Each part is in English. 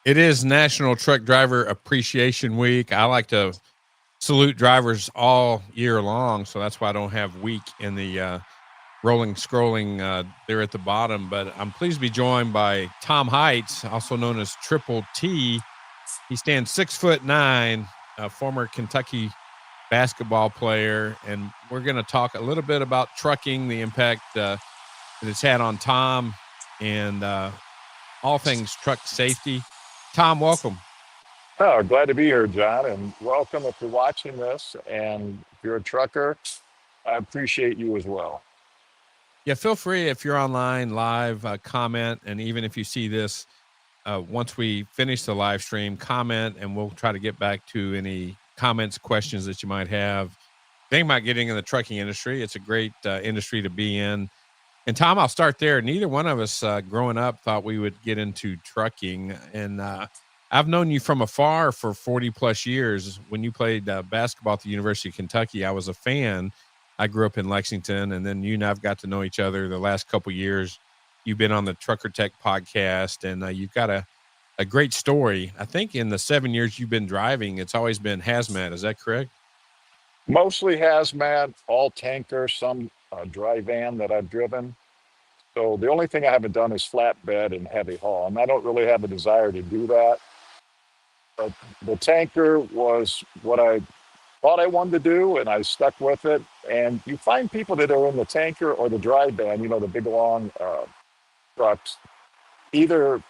It is National Truck Driver Appreciation Week. I like to salute drivers all year long, so that's why I don't have week in the rolling scrolling there at the bottom. But I'm pleased to be joined by Tom Heights, also known as Triple T. He stands 6'9", a former Kentucky basketball player, and we're going to talk a little bit about trucking, the impact that it's had on Tom, and all things truck safety. Tom, welcome. Oh, glad to be here, John, and welcome if you're watching this. And if you're a trucker, I appreciate you as well. Yeah, feel free if you're online live, comment, and even if you see this once we finish the live stream, comment, and we'll try to get back to any comments, questions that you might have. Think about getting in the trucking industry. It's a great industry to be in. And Tom, I'll start there. Neither one of us growing up thought we would get into trucking. And I've known you from afar for 40 plus years. When you played basketball at the University of Kentucky, I was a fan. I grew up in Lexington, and then you and I've got to know each other the last couple of years. You've been on the Trucker Tech podcast, and you've got a great story. I think in the 7 years you've been driving, it's always been hazmat. Is that correct? Mostly hazmat, all tanker, some dry van that I've driven. So the only thing I haven't done is flatbed and heavy haul, and I don't really have a desire to do that. But the tanker was what I thought I wanted to do, and I stuck with it. And you find people that are in the tanker or the dry van, the big long trucks, either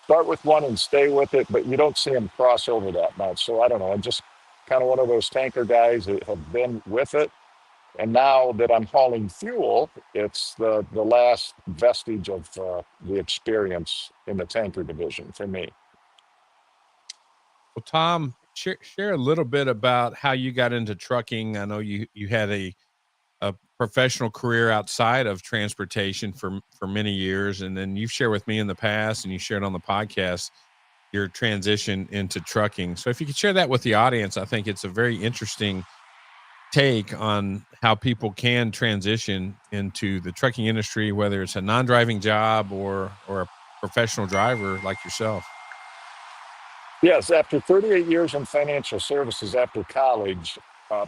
start with one and stay with it, but you don't see them cross over that much. So I don't know. I'm just kind of one of those tanker guys that have been with it. And now that I'm hauling fuel, it's the last vestige of the experience in the tanker division for me. Well, Tom, share a little bit about how you got into trucking. I know you had a professional career outside of transportation for many years, and then you've shared with me in the past, and you shared on the podcast your transition into trucking. So if you could share that with the audience, I think it's a very interesting take on how people can transition into the trucking industry, whether it's a non-driving job or a professional driver like yourself. Yes, after 38 years in financial services after college,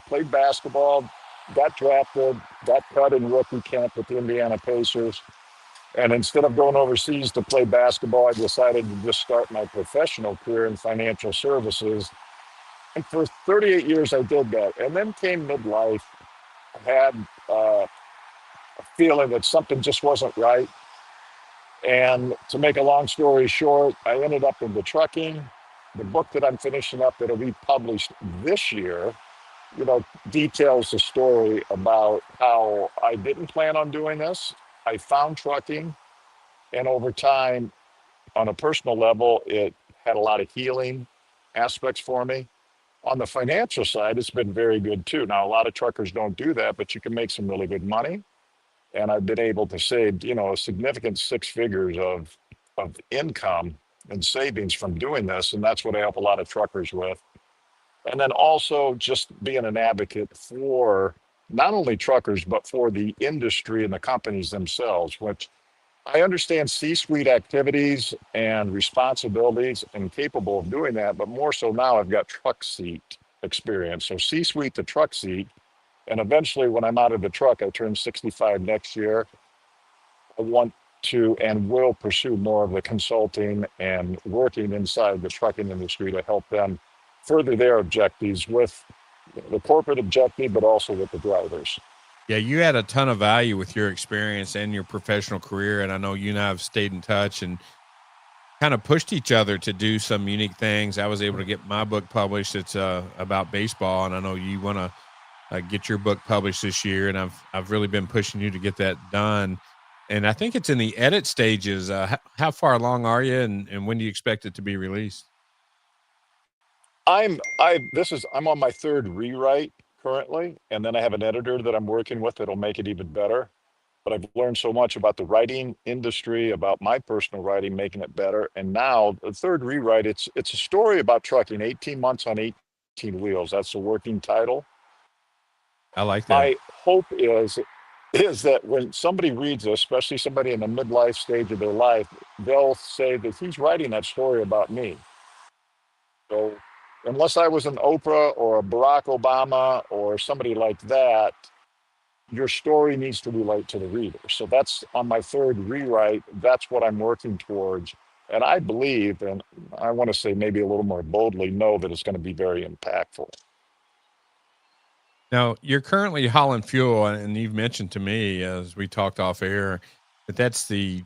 played basketball, got drafted, got cut in rookie camp with the Indiana Pacers. And instead of going overseas to play basketball, I decided to just start my professional career in financial services. And for 38 years, I did that. And then came midlife. I had a feeling that something just wasn't right. And to make a long story short, I ended up into trucking. The book that I'm finishing up that'll be published this year, details the story about how I didn't plan on doing this. I found trucking, and over time, on a personal level, it had a lot of healing aspects for me. On the financial side, it's been very good too. Now, a lot of truckers don't do that, but you can make some really good money. And I've been able to save, a significant six figures of income and savings from doing this. And that's what I help a lot of truckers with. And then also just being an advocate for not only truckers, but for the industry and the companies themselves, which I understand C-suite activities and responsibilities and capable of doing that, but more so now I've got truck seat experience. So C-suite to truck seat. And eventually when I'm out of the truck, I turn 65 next year. I want to and will pursue more of the consulting and working inside the trucking industry to help them further their objectives with the corporate objective, but also with the drivers. Yeah, you had a ton of value with your experience and your professional career, and I know you and I have stayed in touch and kind of pushed each other to do some unique things. I was able to get my book published. It's about baseball, and I know you want to get your book published this year, and I've really been pushing you to get that done. And I think it's in the edit stages. How far along are you, and when do you expect it to be released? I'm on my third rewrite currently, and then I have an editor that I'm working with that'll make it even better. But I've learned so much about the writing industry, about my personal writing, making it better. And now the third rewrite, it's a story about trucking, 18 months on 18 wheels. That's the working title. I like that. My hope is is that when somebody reads it, especially somebody in the midlife stage of their life, they'll say that he's writing that story about me. So unless I was an Oprah or a Barack Obama or somebody like that, your story needs to relate to the reader. So that's on my third rewrite. That's what I'm working towards. And I believe, and I want to say maybe a little more boldly, know that it's going to be very impactful. Now, you're currently hauling fuel, and you've mentioned to me as we talked off air that that's the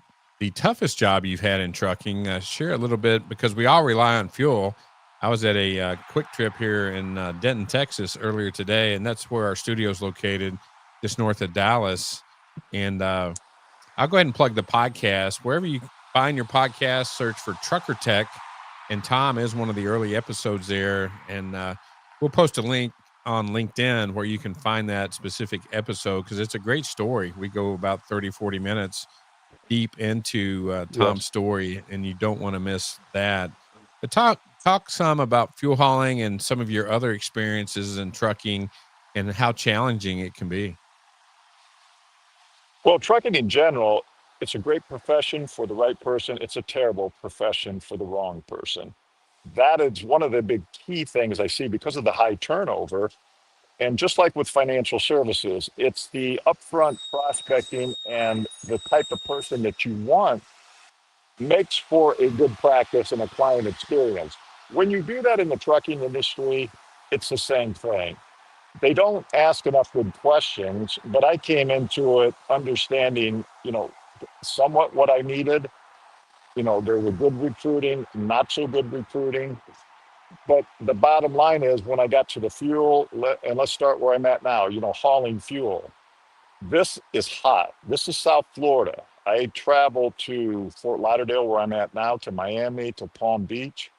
toughest job you've had in trucking. Share a little bit because we all rely on fuel. I was at a quick trip here in Denton, Texas earlier today, and that's where our studio is located, just north of Dallas. And I'll go ahead and plug the podcast. Wherever you find your podcast, search for Trucker Tech. And Tom is one of the early episodes there. And we'll post a link on LinkedIn where you can find that specific episode because it's a great story. We go about 30, 40 minutes deep into Tom's Yes. story, and you don't want to miss that. But talk some about fuel hauling and some of your other experiences in trucking and how challenging it can be. Well, trucking in general, it's a great profession for the right person. It's a terrible profession for the wrong person. That is one of the big key things I see because of the high turnover. And just like with financial services, it's the upfront prospecting and the type of person that you want makes for a good practice and a client experience. When you do that in the trucking industry, it's the same thing. They don't ask enough good questions, but I came into it understanding, somewhat what I needed. There was good recruiting, not so good recruiting. But the bottom line is when I got to the fuel, and let's start where I'm at now, hauling fuel. This is hot. This is South Florida. I travel to Fort Lauderdale, where I'm at now, to Miami, to Palm Beach.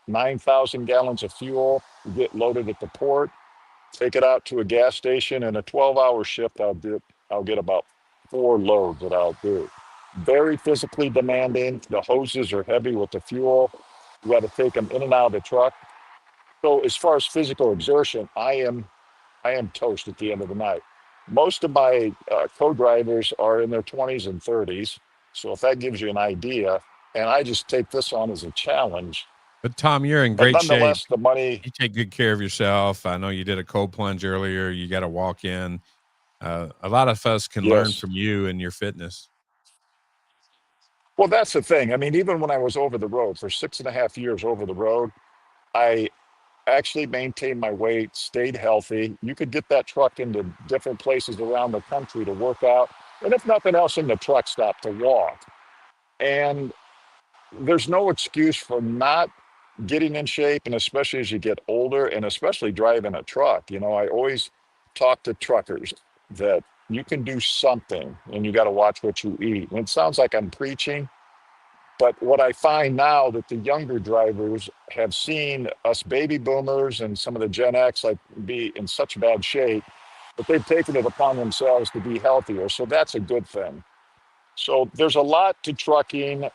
9,000 gallons of fuel get loaded at the port, take it out to a gas station. In a 12-hour shift, I'll get about 4 loads that I'll do. Very physically demanding. The hoses are heavy with the fuel. You got to take them in and out of the truck. So as far as physical exertion, I am toast at the end of the night. Most of my co-drivers are in their 20s and 30s. So if that gives you an idea, and I just take this on as a challenge. But Tom, you're in But great shape. nonetheless, the money, You take good care of yourself. I know you did a cold plunge earlier. You got to walk in. A lot of us can learn yes. from you and your fitness. Well, that's the thing. I mean, even when I was over the road for 6.5 years over the road, I actually maintained my weight, stayed healthy. You could get that truck into different places around the country to work out. And if nothing else, in the truck stop to walk. And there's no excuse for not getting in shape, and especially as you get older, and especially driving a truck. I always talk to truckers that you can do something and you got to watch what you eat. And it sounds like I'm preaching, but what I find now that the younger drivers have seen us baby boomers and some of the Gen X like be in such bad shape, but they've taken it upon themselves to be healthier. So that's a good thing. So there's a lot to trucking.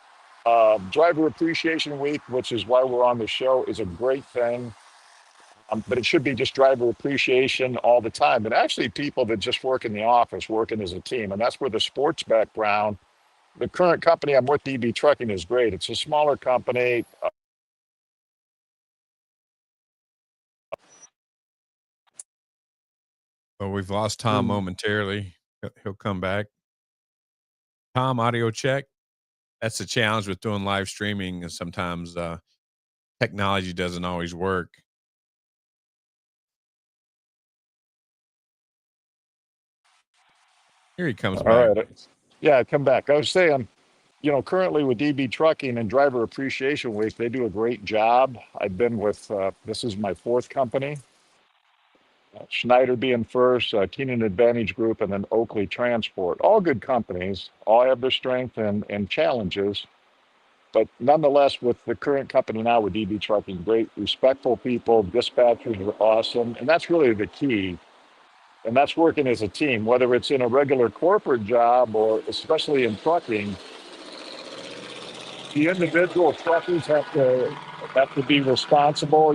Driver Appreciation Week, which is why we're on the show, is a great thing. But it should be just driver appreciation all the time. And actually, people that just work in the office, working as a team. And that's where the sports background, the current company I'm with, DB Trucking, is great. It's a smaller company. Well, we've lost Tom Mm. momentarily. He'll come back. Tom, audio check. That's the challenge with doing live streaming. Is sometimes technology doesn't always work. Here he comes All back. right. Yeah, come back. I was saying, currently with DB Trucking and Driver Appreciation Week, they do a great job. I've been with, this is my fourth company. Schneider being first, Keenan Advantage Group, and then Oakley Transport. All good companies, all have their strengths and challenges. But nonetheless, with the current company now with DB Trucking, great, respectful people, dispatchers are awesome. And that's really the key. And that's working as a team, whether it's in a regular corporate job or especially in trucking. The individual truckers have to be responsible.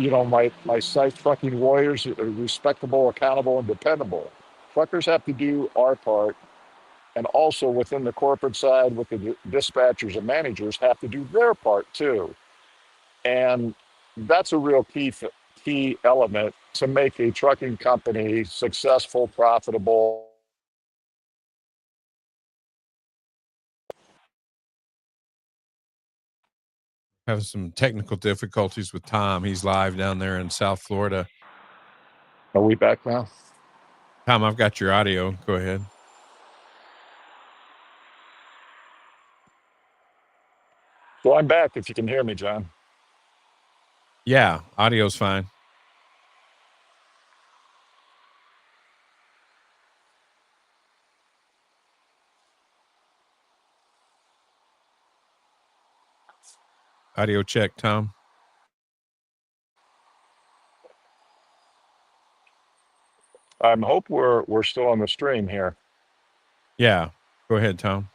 My site trucking warriors are respectable, accountable, and dependable. Truckers have to do our part, and also within the corporate side, with the dispatchers and managers, have to do their part too. And that's a real key element to make a trucking company successful, profitable. Have some technical difficulties with Tom. He's live down there in South Florida. Are we back now? Tom, I've got your audio. Go ahead. So I'm back if you can hear me, John. Yeah, audio's fine. Audio check, Tom. I hope we're still on the stream here. Yeah, go ahead, Tom.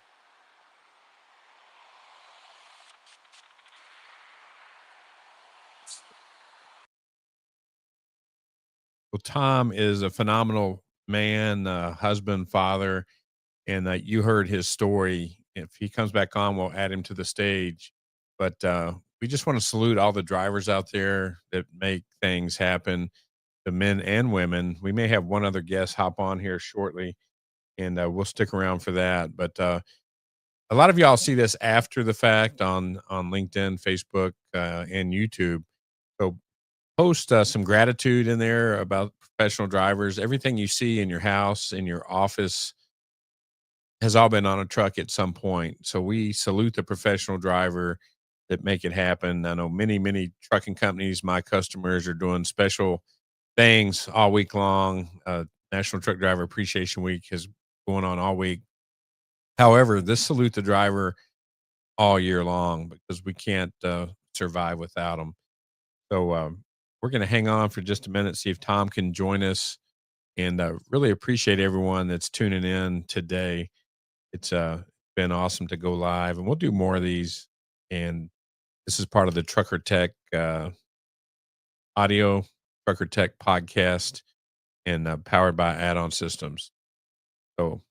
Well, Tom is a phenomenal man, husband, father, and you heard his story. If he comes back on, we'll add him to the stage. But we just want to salute all the drivers out there that make things happen, the men and women. We may have one other guest hop on here shortly, and we'll stick around for that. But a lot of y'all see this after the fact on LinkedIn, Facebook, and YouTube. So post some gratitude in there about professional drivers. Everything you see in your house, in your office, has all been on a truck at some point. So we salute the professional driver that make it happen. I know many trucking companies, my customers, are doing special things all week long. National Truck Driver Appreciation Week is going on all week. However, this salute the driver all year long because we can't survive without them. So we're going to hang on for just a minute, see if Tom can join us, and really appreciate everyone that's tuning in today. It's been awesome to go live, and we'll do more of these. And this is part of the Trucker Tech audio, Trucker Tech podcast, and powered by Add-on Systems. So,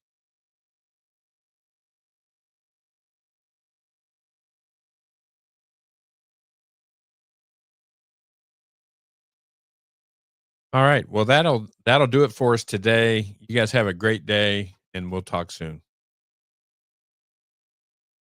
all right. Well, that'll do it for us today. You guys have a great day, and we'll talk soon.